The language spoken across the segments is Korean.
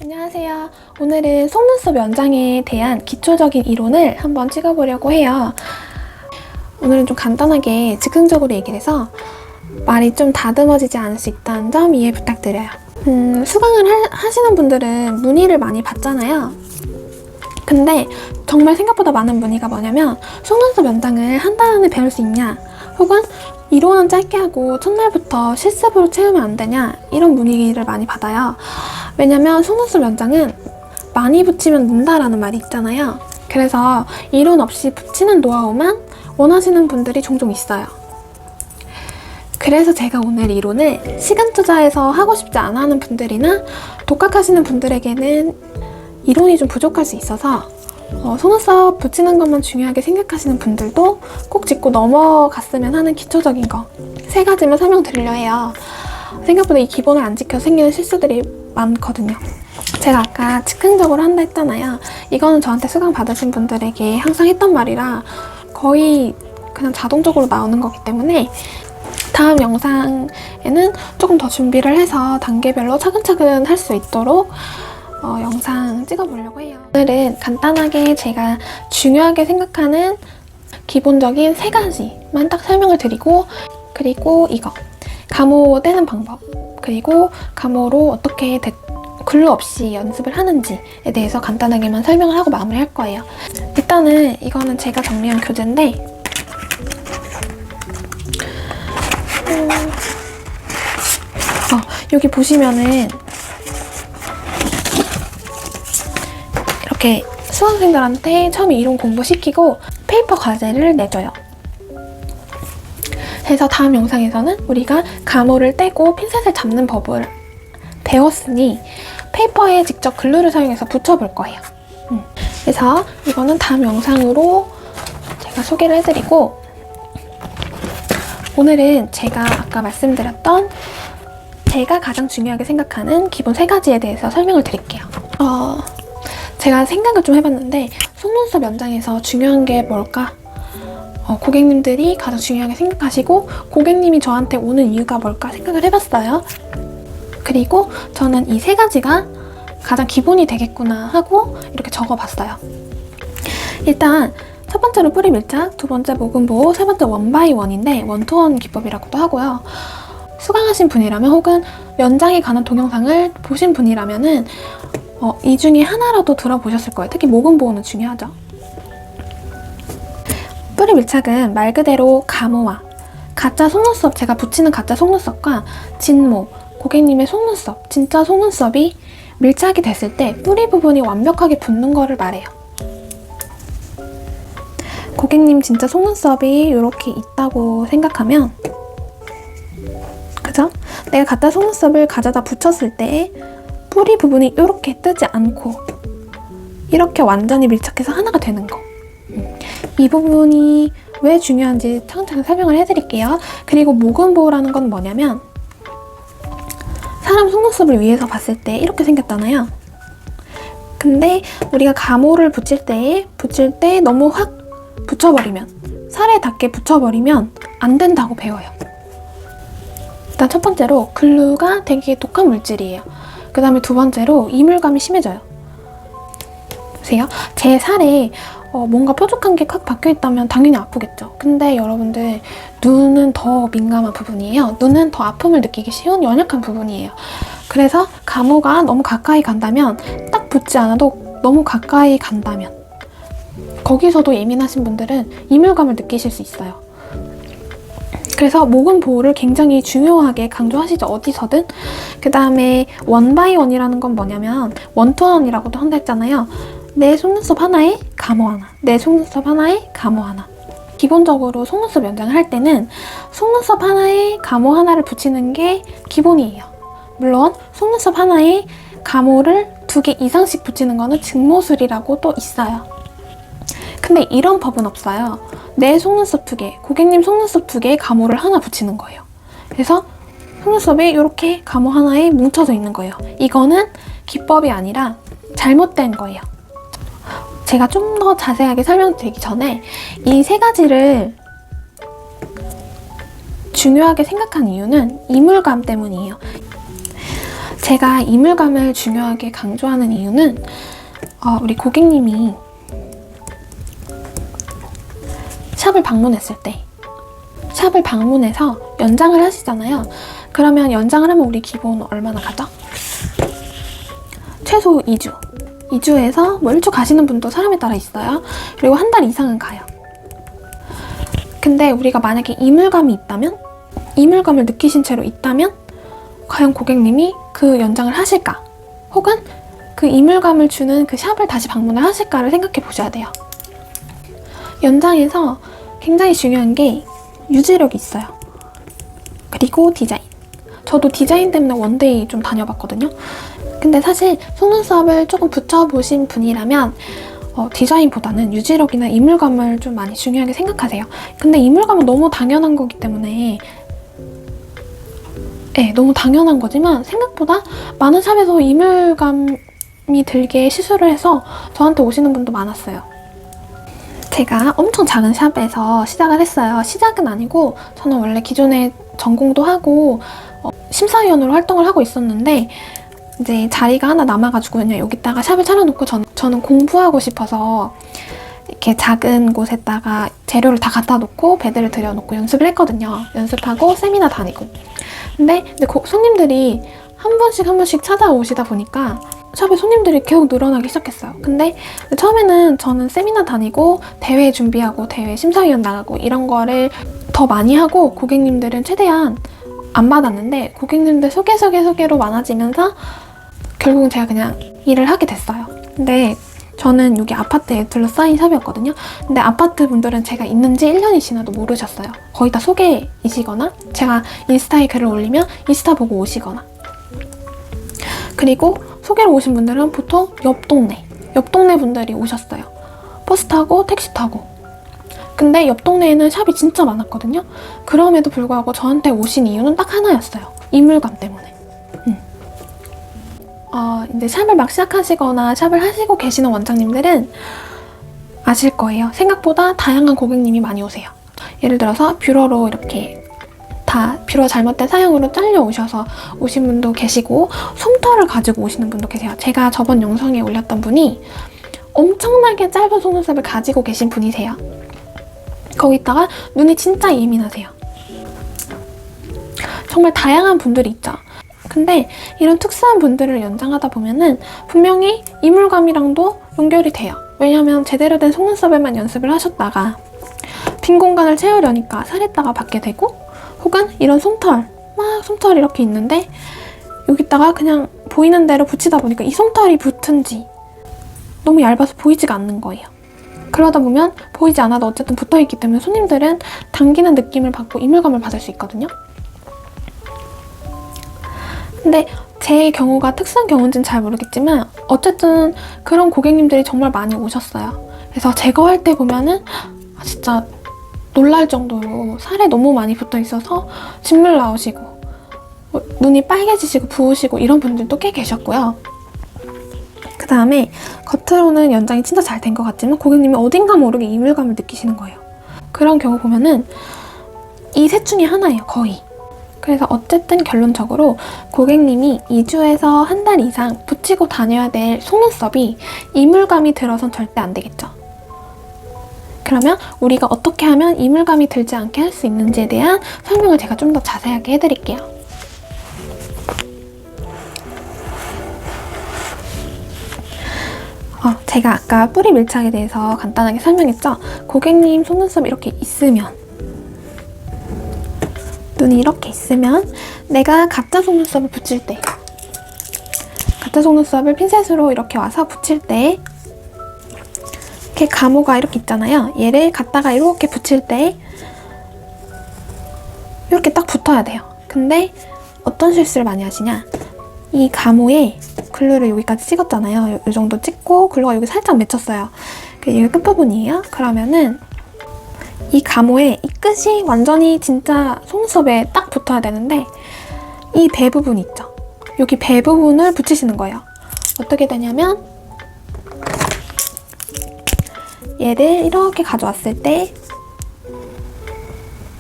안녕하세요. 오늘은 속눈썹 연장에 대한 기초적인 이론을 한번 찍어보려고 해요. 오늘은 좀 간단하게 즉흥적으로 얘기를 해서 말이 좀 다듬어지지 않을 수 있다는 점 이해 부탁드려요. 수강을 하시는 분들은 문의를 많이 받잖아요. 근데 정말 생각보다 많은 문의가 뭐냐면 속눈썹 연장을 한 달 안에 배울 수 있냐, 혹은 이론은 짧게 하고 첫날부터 실습으로 채우면 안 되냐, 이런 문의를 많이 받아요. 왜냐면 속눈썹 연장은 많이 붙이면 는다라는 말이 있잖아요. 그래서 이론 없이 붙이는 노하우만 원하시는 분들이 종종 있어요. 그래서 제가 오늘 이론을 시간 투자해서 하고 싶지 않아 하는 분들이나 독학하시는 분들에게는 이론이 좀 부족할 수 있어서 속눈썹 붙이는 것만 중요하게 생각하시는 분들도 꼭 짚고 넘어갔으면 하는 기초적인 거 3가지만 설명드리려 해요. 생각보다 이 기본을 안 지켜서 생기는 실수들이 많거든요. 제가 아까 즉흥적으로 한다 했잖아요. 이거는 저한테 수강 받으신 분들에게 항상 했던 말이라 거의 그냥 자동적으로 나오는 거기 때문에 다음 영상에는 조금 더 준비를 해서 단계별로 차근차근 할 수 있도록 영상 찍어보려고 해요. 오늘은 간단하게 제가 중요하게 생각하는 기본적인 3가지만 딱 설명을 드리고, 그리고 이거 감호 떼는 방법, 그리고 감호로 어떻게 글루 없이 연습을 하는지에 대해서 간단하게만 설명을 하고 마무리할 거예요. 일단은 이거는 제가 정리한 교재인데 여기 보시면은 이렇게 수강생들한테 처음에 이론 공부시키고 페이퍼 과제를 내줘요. 그래서 다음 영상에서는 우리가 감호를 떼고 핀셋을 잡는 법을 배웠으니 페이퍼에 직접 글루를 사용해서 붙여볼 거예요. 그래서 이거는 다음 영상으로 제가 소개를 해드리고, 오늘은 제가 아까 말씀드렸던 제가 가장 중요하게 생각하는 기본 3가지에 대해서 설명을 드릴게요. 제가 생각을 좀 해봤는데 속눈썹 연장에서 중요한 게 뭘까? 고객님들이 가장 중요하게 생각하시고 고객님이 저한테 오는 이유가 뭘까 생각을 해봤어요. 그리고 저는 이 3가지가 가장 기본이 되겠구나 하고 이렇게 적어봤어요. 일단 첫 번째로 뿌리 밀착, 두 번째 모근 보호, 세 번째 원바이원인데 원투원 기법이라고도 하고요. 수강하신 분이라면 혹은 연장에 관한 동영상을 보신 분이라면은 이 중에 하나라도 들어보셨을 거예요. 특히 모근 보호는 중요하죠. 뿌리 밀착은 말 그대로 감호와 가짜 속눈썹, 제가 붙이는 가짜 속눈썹과 진모, 고객님의 속눈썹, 진짜 속눈썹이 밀착이 됐을 때 뿌리 부분이 완벽하게 붙는 거를 말해요. 고객님 진짜 속눈썹이 이렇게 있다고 생각하면, 그죠? 내가 가짜 속눈썹을 가져다 붙였을 때 뿌리 부분이 이렇게 뜨지 않고 이렇게 완전히 밀착해서 하나가 되는 거. 이 부분이 왜 중요한지 차근차근 설명을 해드릴게요. 그리고 모근 보호라는 건 뭐냐면 사람 속눈썹을 위에서 봤을 때 이렇게 생겼잖아요. 근데 우리가 감호를 붙일 때 너무 확 붙여버리면, 살에 닿게 붙여버리면 안 된다고 배워요. 일단 첫 번째로 글루가 되게 독한 물질이에요. 그 다음에 두 번째로 이물감이 심해져요. 보세요. 제 살에 뭔가 뾰족한 게 확 박혀있다면 당연히 아프겠죠. 근데 여러분들, 눈은 더 민감한 부분이에요. 눈은 더 아픔을 느끼기 쉬운 연약한 부분이에요. 그래서 감호가 너무 가까이 간다면, 딱 붙지 않아도 너무 가까이 간다면 거기서도 예민하신 분들은 이물감을 느끼실 수 있어요. 그래서 모근 보호를 굉장히 중요하게 강조하시죠. 어디서든. 그 다음에 원바이원이라는 건 뭐냐면 원투원이라고도 한다 했잖아요. 내 속눈썹 하나에 감호 하나, 내 속눈썹 하나에 감호 하나. 기본적으로 속눈썹 연장을 할 때는 속눈썹 하나에 감호 하나를 붙이는 게 기본이에요. 물론 속눈썹 하나에 감호를 2개 이상씩 붙이는 거는 증모술이라고 또 있어요. 근데 이런 법은 없어요. 내 속눈썹 2개, 고객님 속눈썹 2개에 감호를 하나 붙이는 거예요. 그래서 속눈썹이 이렇게 감호 하나에 뭉쳐져 있는 거예요. 이거는 기법이 아니라 잘못된 거예요. 제가 좀 더 자세하게 설명드리기 전에 이 3가지를 중요하게 생각한 이유는 이물감 때문이에요. 제가 이물감을 중요하게 강조하는 이유는 우리 고객님이 샵을 방문했을 때 샵을 방문해서 연장을 하시잖아요. 그러면 연장을 하면 우리 기본 얼마나 가죠? 최소 2주. 2주에서 뭐 1주 가시는 분도 사람에 따라 있어요. 그리고 한 달 이상은 가요. 근데 우리가 만약에 이물감이 있다면, 이물감을 느끼신 채로 있다면 과연 고객님이 그 연장을 하실까? 혹은 그 이물감을 주는 그 샵을 다시 방문을 하실까를 생각해 보셔야 돼요. 연장에서 굉장히 중요한 게 유지력이 있어요. 그리고 디자인. 저도 디자인 때문에 원데이 좀 다녀봤거든요. 근데 사실 속눈썹을 조금 붙여보신 분이라면 디자인보다는 유지력이나 이물감을 좀 많이 중요하게 생각하세요. 근데 이물감은 너무 당연한 거기 때문에 너무 당연한 거지만 생각보다 많은 샵에서 이물감이 들게 시술을 해서 저한테 오시는 분도 많았어요. 제가 엄청 작은 샵에서 시작을 했어요. 시작은 아니고 저는 원래 기존에 전공도 하고 심사위원으로 활동을 하고 있었는데 이제 자리가 하나 남아가지고 그냥 여기다가 샵을 차려놓고 저는 공부하고 싶어서 이렇게 작은 곳에다가 재료를 다 갖다 놓고 베드를 들여놓고 연습을 했거든요. 연습하고 세미나 다니고. 근데 손님들이 한 번씩 찾아오시다 보니까 샵에 손님들이 계속 늘어나기 시작했어요. 근데 처음에는 저는 세미나 다니고 대회 준비하고 대회 심사위원 나가고 이런 거를 더 많이 하고 고객님들은 최대한 안 받았는데 고객님들 소개로 많아지면서 결국은 제가 그냥 일을 하게 됐어요. 근데 저는 여기 아파트에 둘러싸인 샵이었거든요. 근데 아파트 분들은 제가 있는지 1년이 지나도 모르셨어요. 거의 다 소개이시거나 제가 인스타에 글을 올리면 인스타 보고 오시거나. 그리고 소개로 오신 분들은 보통 옆 동네 분들이 오셨어요. 버스 타고 택시 타고. 근데 옆 동네에는 샵이 진짜 많았거든요. 그럼에도 불구하고 저한테 오신 이유는 딱 하나였어요. 이물감 때문에. 이제 샵을 막 시작하시거나 샵을 하시고 계시는 원장님들은 아실 거예요. 생각보다 다양한 고객님이 많이 오세요. 예를 들어서 뷰러로 이렇게 뷰러 잘못된 사용으로 잘려 오신 분도 계시고 솜털을 가지고 오시는 분도 계세요. 제가 저번 영상에 올렸던 분이 엄청나게 짧은 속눈썹을 가지고 계신 분이세요. 거기다가 눈이 진짜 예민하세요. 정말 다양한 분들이 있죠. 근데 이런 특수한 분들을 연장하다 보면은 분명히 이물감이랑도 연결이 돼요. 왜냐면 제대로 된 속눈썹에만 연습을 하셨다가 빈 공간을 채우려니까 살에다가 받게 되고 혹은 이런 솜털 이렇게 있는데 여기다가 그냥 보이는 대로 붙이다 보니까 이 솜털이 붙은지 너무 얇아서 보이지가 않는 거예요. 그러다 보면 보이지 않아도 어쨌든 붙어있기 때문에 손님들은 당기는 느낌을 받고 이물감을 받을 수 있거든요. 근데 제 경우가 특수한 경우인지는 잘 모르겠지만 어쨌든 그런 고객님들이 정말 많이 오셨어요. 그래서 제거할 때 보면은 진짜 놀랄 정도로 살에 너무 많이 붙어 있어서 진물 나오시고 눈이 빨개지시고 부으시고 이런 분들도 꽤 계셨고요. 그 다음에 겉으로는 연장이 진짜 잘 된 것 같지만 고객님이 어딘가 모르게 이물감을 느끼시는 거예요. 그런 경우 보면은 이 셋 중에 하나예요, 거의. 그래서 어쨌든 결론적으로 고객님이 2주에서 한 달 이상 붙이고 다녀야 될 속눈썹이 이물감이 들어선 절대 안 되겠죠. 그러면 우리가 어떻게 하면 이물감이 들지 않게 할 수 있는지에 대한 설명을 제가 좀 더 자세하게 해드릴게요. 제가 아까 뿌리 밀착에 대해서 간단하게 설명했죠? 고객님 속눈썹 이렇게 있으면 눈이 이렇게 있으면 내가 가짜 속눈썹을 붙일 때 가짜 속눈썹을 핀셋으로 이렇게 와서 붙일 때 이렇게 가모가 이렇게 있잖아요. 얘를 갖다가 이렇게 붙일 때 이렇게 딱 붙어야 돼요. 근데 어떤 실수를 많이 하시냐, 이 가모에 글루를 여기까지 찍었잖아요. 이 정도 찍고 글루가 여기 살짝 맺혔어요. 이게 끝부분이에요. 그러면은 이 가모에 이 끝이 완전히 진짜 속눈썹에 딱 붙어야 되는데 이 배 부분 있죠? 여기 배 부분을 붙이시는 거예요. 어떻게 되냐면 얘를 이렇게 가져왔을 때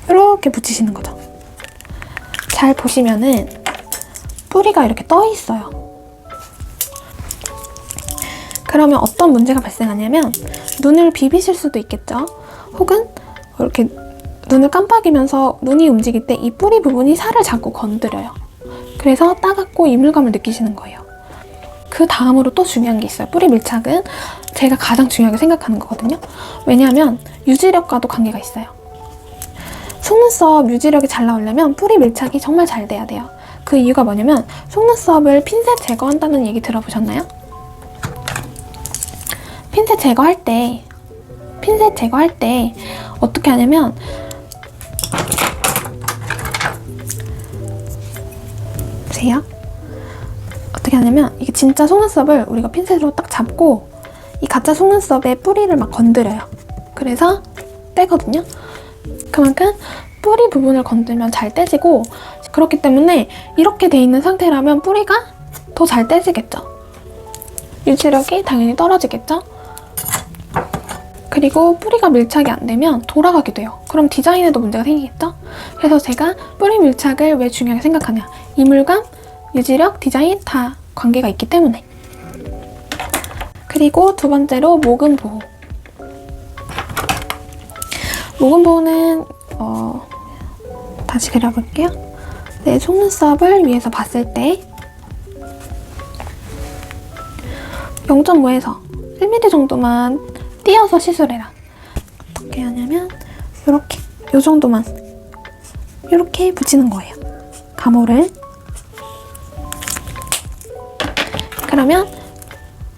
이렇게 붙이시는 거죠. 잘 보시면은 뿌리가 이렇게 떠 있어요. 그러면 어떤 문제가 발생하냐면 눈을 비비실 수도 있겠죠. 혹은 이렇게 눈을 깜빡이면서 눈이 움직일 때 이 뿌리 부분이 살을 자꾸 건드려요. 그래서 따갑고 이물감을 느끼시는 거예요. 그 다음으로 또 중요한 게 있어요. 뿌리 밀착은 제가 가장 중요하게 생각하는 거거든요. 왜냐하면 유지력과도 관계가 있어요. 속눈썹 유지력이 잘 나오려면 뿌리 밀착이 정말 잘 돼야 돼요. 그 이유가 뭐냐면 속눈썹을 핀셋 제거한다는 얘기 들어보셨나요? 핀셋 제거할 때 어떻게 하냐면 보세요. 어떻게 하냐면 이게 진짜 속눈썹을 우리가 핀셋으로 딱 잡고 이 가짜 속눈썹의 뿌리를 막 건드려요. 그래서 떼거든요. 그만큼 뿌리 부분을 건들면 잘 떼지고, 그렇기 때문에 이렇게 돼 있는 상태라면 뿌리가 더 잘 떼지겠죠. 유지력이 당연히 떨어지겠죠. 그리고 뿌리가 밀착이 안 되면 돌아가게 돼요. 그럼 디자인에도 문제가 생기겠죠. 그래서 제가 뿌리 밀착을 왜 중요하게 생각하냐, 이물감, 유지력, 디자인 다 관계가 있기 때문에. 그리고 두 번째로 모근 보호. 모근 보호는 다시 그려볼게요. 내 속눈썹을 위에서 봤을 때 0.5에서 1mm 정도만 띄어서 시술해라. 어떻게 하냐면 이렇게, 이 정도만 이렇게 붙이는 거예요. 가모를. 그러면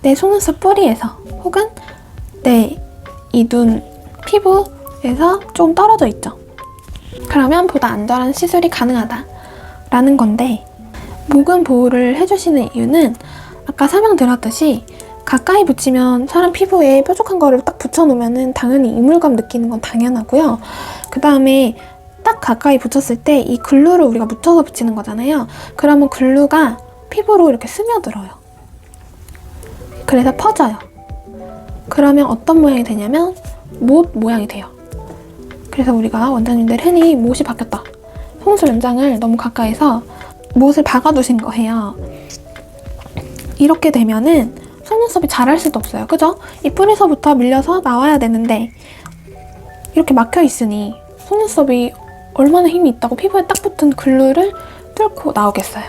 내 속눈썹 뿌리에서 혹은 내 이 눈 피부에서 좀 떨어져 있죠. 그러면 보다 안전한 시술이 가능하다라는 건데, 모근 보호를 해주시는 이유는 아까 설명드렸듯이 가까이 붙이면 사람 피부에 뾰족한 거를 딱 붙여놓으면 당연히 이물감 느끼는 건 당연하고요. 그 다음에 딱 가까이 붙였을 때 이 글루를 우리가 묻혀서 붙이는 거잖아요. 그러면 글루가 피부로 이렇게 스며들어요. 그래서 퍼져요. 그러면 어떤 모양이 되냐면 못 모양이 돼요. 그래서 우리가 원장님들 흔히 못이 바뀌었다, 속눈썹 연장을 너무 가까이서 못을 박아두신 거예요. 이렇게 되면은 속눈썹이 자랄 수도 없어요. 그죠? 이 뿌리서부터 밀려서 나와야 되는데 이렇게 막혀 있으니 속눈썹이 얼마나 힘이 있다고 피부에 딱 붙은 글루를 뚫고 나오겠어요.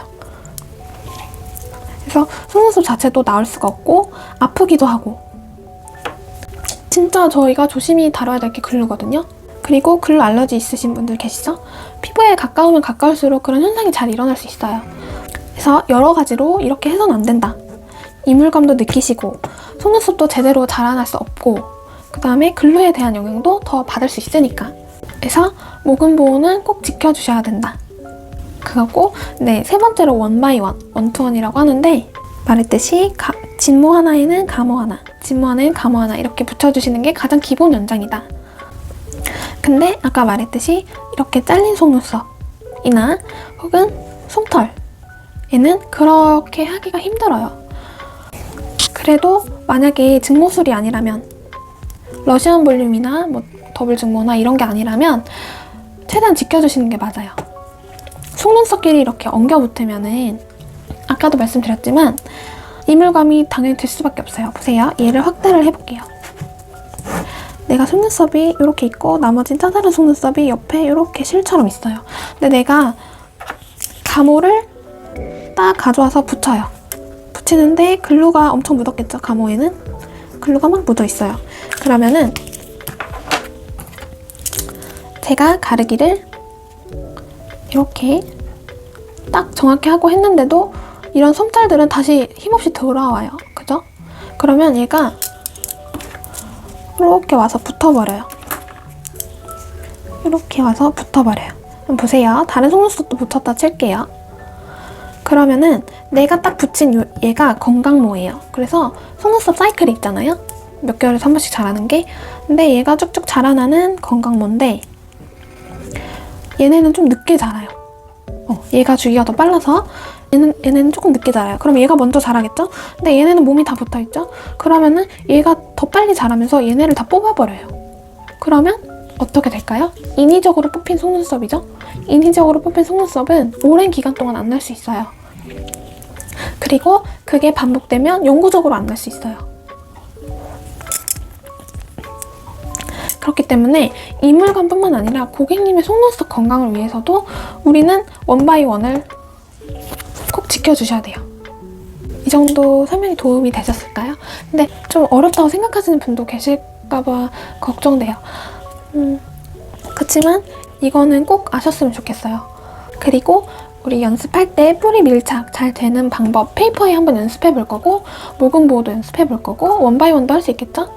그래서 속눈썹 자체도 나올 수가 없고 아프기도 하고, 진짜 저희가 조심히 다뤄야 될 게 글루거든요. 그리고 글루 알러지 있으신 분들 계시죠? 피부에 가까우면 가까울수록 그런 현상이 잘 일어날 수 있어요. 그래서 여러 가지로 이렇게 해서는 안 된다. 이물감도 느끼시고 속눈썹도 제대로 자라날 수 없고, 그 다음에 글루에 대한 영향도 더 받을 수 있으니까. 그래서 모근 보호는 꼭 지켜주셔야 된다. 그거고, 네, 세 번째로 원바이원, 원투원이라고 하는데, 말했듯이 진모 하나에는 가모 하나, 진모 하나에는 가모 하나 이렇게 붙여주시는 게 가장 기본 연장이다. 근데 아까 말했듯이 이렇게 잘린 속눈썹이나 혹은 솜털에는 그렇게 하기가 힘들어요. 그래도 만약에 증모술이 아니라면, 러시안 볼륨이나 뭐 더블 증모나 이런 게 아니라면 최대한 지켜주시는 게 맞아요. 속눈썹끼리 이렇게 엉겨 붙으면은 아까도 말씀드렸지만 이물감이 당연히 될 수밖에 없어요. 보세요. 얘를 확대를 해볼게요. 내가 속눈썹이 이렇게 있고 나머진 짜다른 속눈썹이 옆에 이렇게 실처럼 있어요. 근데 내가 가모를 딱 가져와서 붙여요. 붙이는데 글루가 엄청 묻었겠죠? 가모에는 글루가 막 묻어 있어요. 그러면은 제가 가르기를 이렇게 딱 정확히 하고 했는데도 이런 솜털들은 다시 힘없이 돌아와요. 그죠? 그러면 얘가 이렇게 와서 붙어버려요. 이렇게 와서 붙어버려요. 그럼 보세요. 다른 속눈썹도 붙였다 칠게요. 그러면은 내가 딱 붙인 얘가 건강모예요. 그래서 속눈썹 사이클이 있잖아요. 몇 개월에서 한 번씩 자라는 게. 근데 얘가 쭉쭉 자라나는 건강모인데 얘네는 좀 늦게 자라요. 얘가 주기가 더 빨라서 얘네는 조금 늦게 자라요. 그럼 얘가 먼저 자라겠죠? 근데 얘네는 몸이 다 붙어있죠? 그러면은 얘가 더 빨리 자라면서 얘네를 다 뽑아버려요. 그러면 어떻게 될까요? 인위적으로 뽑힌 속눈썹이죠? 인위적으로 뽑힌 속눈썹은 오랜 기간 동안 안 날 수 있어요. 그리고 그게 반복되면 영구적으로 안 날 수 있어요. 그렇기 때문에 이물감뿐만 아니라 고객님의 속눈썹 건강을 위해서도 우리는 원바이원을 꼭 지켜주셔야 돼요. 이 정도 설명이 도움이 되셨을까요? 근데 좀 어렵다고 생각하시는 분도 계실까봐 걱정돼요. 그렇지만 이거는 꼭 아셨으면 좋겠어요. 그리고 우리 연습할 때 뿌리 밀착 잘 되는 방법 페이퍼에 한번 연습해 볼 거고, 모근 보호도 연습해 볼 거고, 원바이원도 할 수 있겠죠?